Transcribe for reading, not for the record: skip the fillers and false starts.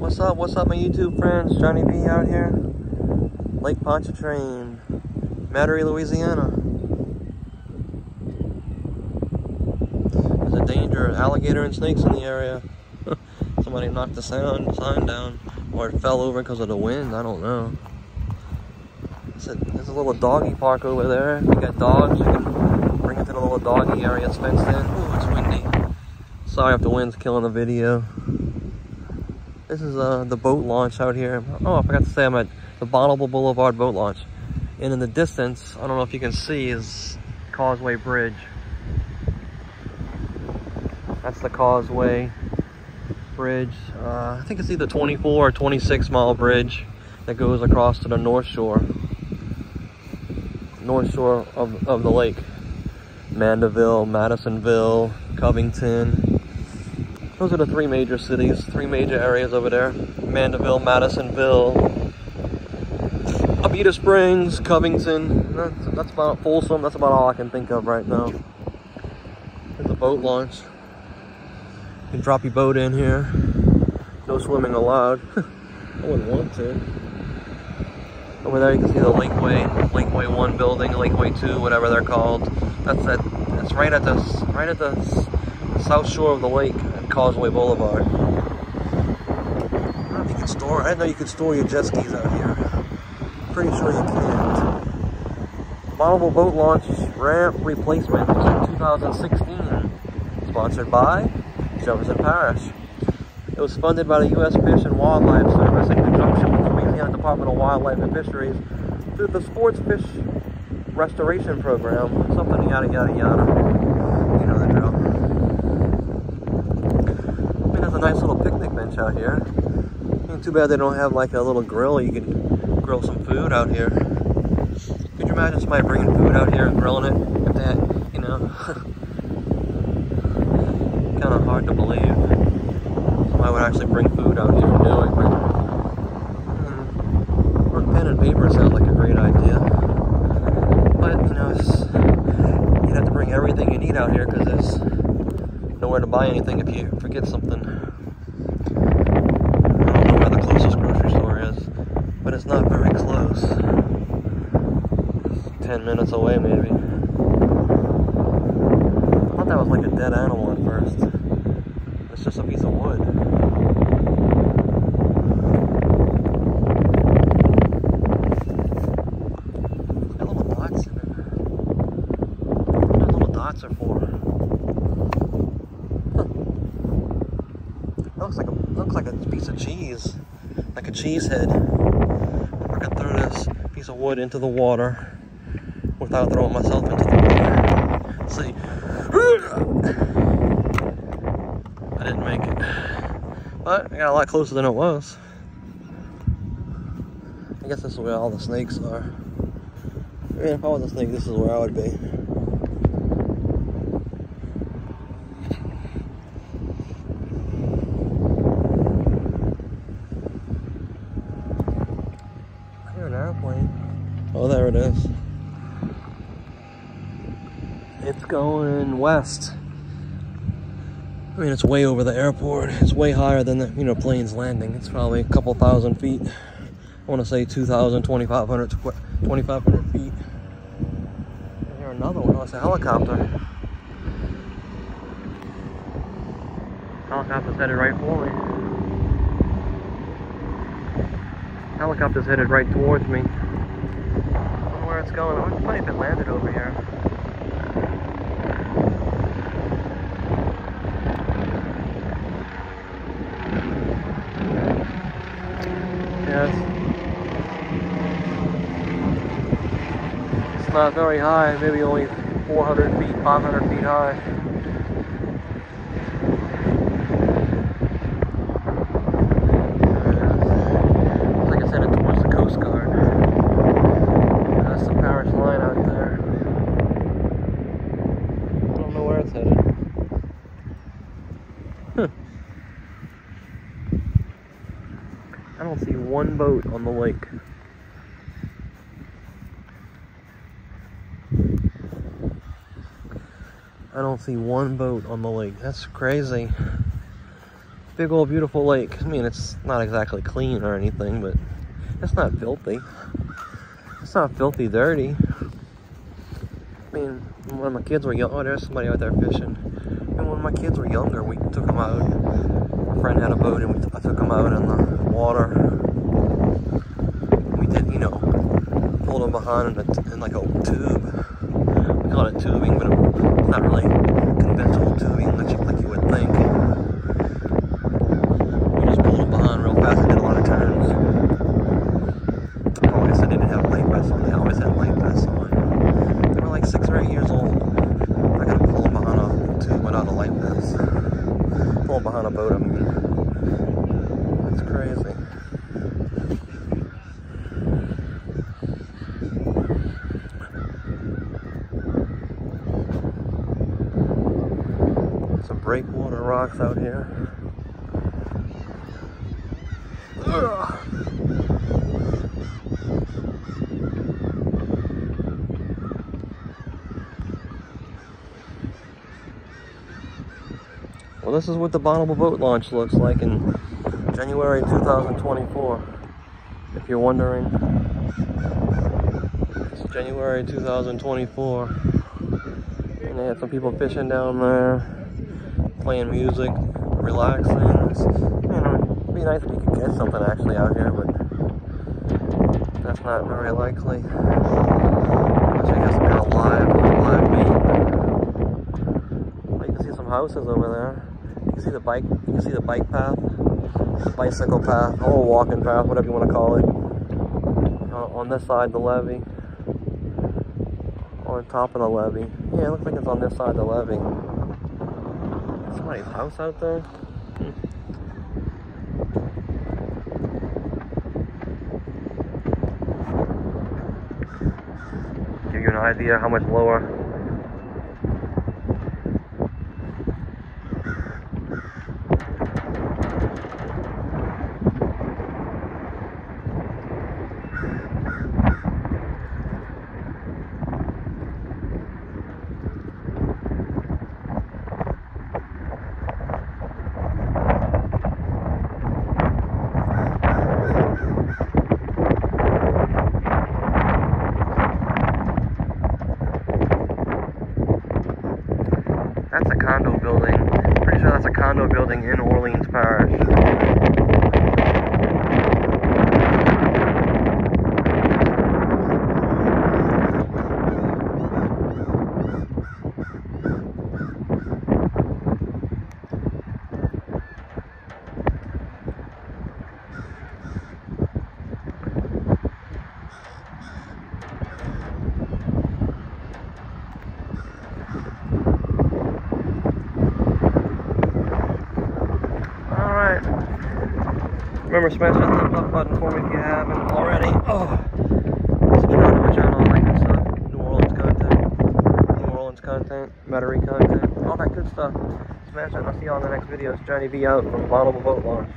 What's up? What's up, my YouTube friends? Johnny B out here. Lake Pontchartrain, Metairie, Louisiana. There's a danger, alligator and snakes in the area. Somebody knocked the sign down, or it fell over because of the wind. I don't know. There's a little doggy park over there. If you got dogs, you can bring it to the little doggy area. It's fenced in. Ooh, it's windy. Sorry if the wind's killing the video. This is the boat launch out here. Oh, I forgot to say I'm at the Bonnabel Boulevard boat launch. And in the distance, I don't know if you can see, is Causeway Bridge. That's the Causeway Bridge. I think it's either 24 or 26 mile bridge that goes across to the north shore. North shore of the lake. Mandeville, Madisonville, Covington. Those are the three major cities, three major areas over there. Mandeville, Madisonville, Abita Springs, Covington. That's about Folsom. That's about all I can think of right now. There's a boat launch. You can drop your boat in here. No swimming allowed. I wouldn't want to. Over there you can see the Lakeway 1 building, Lakeway 2, whatever they're called. That's right at the south shore of the lake at Causeway Boulevard. I don't know if you can store. I didn't know you could store your jet skis out here. Pretty sure you can't. Bonnabel boat launch ramp replacement in 2016. Sponsored by Jefferson Parish. It was funded by the U.S. Fish and Wildlife Service in conjunction with the Louisiana Department of Wildlife and Fisheries through the Sports Fish Restoration Program. Something yada yada yada. You know the drill. There's a nice little picnic bench out here. Too bad they don't have like a little grill. You can grill some food out here. Could you imagine somebody bringing food out here and grilling it? If they had, you know, kind of hard to believe. Somebody would actually bring food out here and do it. But pen and paper sounds like a great idea. But you know, you'd have to bring everything you need out here because there's nowhere to buy anything if you forget something. I don't know where the closest grocery store is, but it's not very close. It's 10 minutes away maybe. I thought that was like a dead animal at first. It's just a piece of wood. It's got little dots in it. What are little dots are for? Looks like a piece of cheese, like a cheese head. I could throw this piece of wood into the water without throwing myself into the water. Let's see. I didn't make it, but I got a lot closer than it was. I guess this is where all the snakes are. I mean, if I was a snake, this is where I would be. Airplane. Oh, there it is. It's going west. I mean, it's way over the airport. It's way higher than the, you know, plane's landing. It's probably a couple thousand feet. I want to say 2,000, 2,500 feet. I hear another one. Oh, it's a helicopter. Helicopter's headed right for me. Helicopter's headed right towards me. I don't know where it's going. It would be funny if it landed over here. Yes. It's not very high. Maybe only 400 feet, 500 feet high. I don't see one boat on the lake. I don't see one boat on the lake. That's crazy. Big old beautiful lake. I mean, it's not exactly clean or anything, but it's not filthy. It's not filthy dirty. I mean, when my kids were young, oh, there's somebody out there fishing. And when my kids were younger, we took them out. A friend had a boat, and I took them out in the water. We did, you know, pulled them behind in like a tube. We call it tubing, but it's not really conventional tubing like you would think. We just pulled them behind real fast and did a lot of turns. Oh, I guess I didn't have a life vest on. They always had life vests on. They were like 6 or 8 years old. I gotta pull them behind a tube without a life vest. Pull them behind a boat, I mean. It's crazy. Some breakwater rocks out here. Ugh. Well, this is what the Bonnabel boat launch looks like in January 2024. If you're wondering, it's January 2024. And they had some people fishing down there, playing music, relaxing. You know, it'd be nice if you could catch something actually out here, but that's not very likely. Which I guess kind of live bait. Well, you can see some houses over there. You can see the bike. You can see the bike path, the bicycle path, or walking path, whatever you want to call it. On this side, the levee. On top of the levee. Yeah, it looks like it's on this side of the levee. Somebody's house out there. Give you an idea how much lower. That's a condo building. Pretty sure that's a condo building in Orleans Parish. Remember, smash that thumbs up button for me if you haven't already. Subscribe to my channel, all that good stuff. New Orleans content, Metairie content, all that good stuff. Smash it, and I'll see you on the next video. It's Johnny V out from Bonnabel Boat Launch.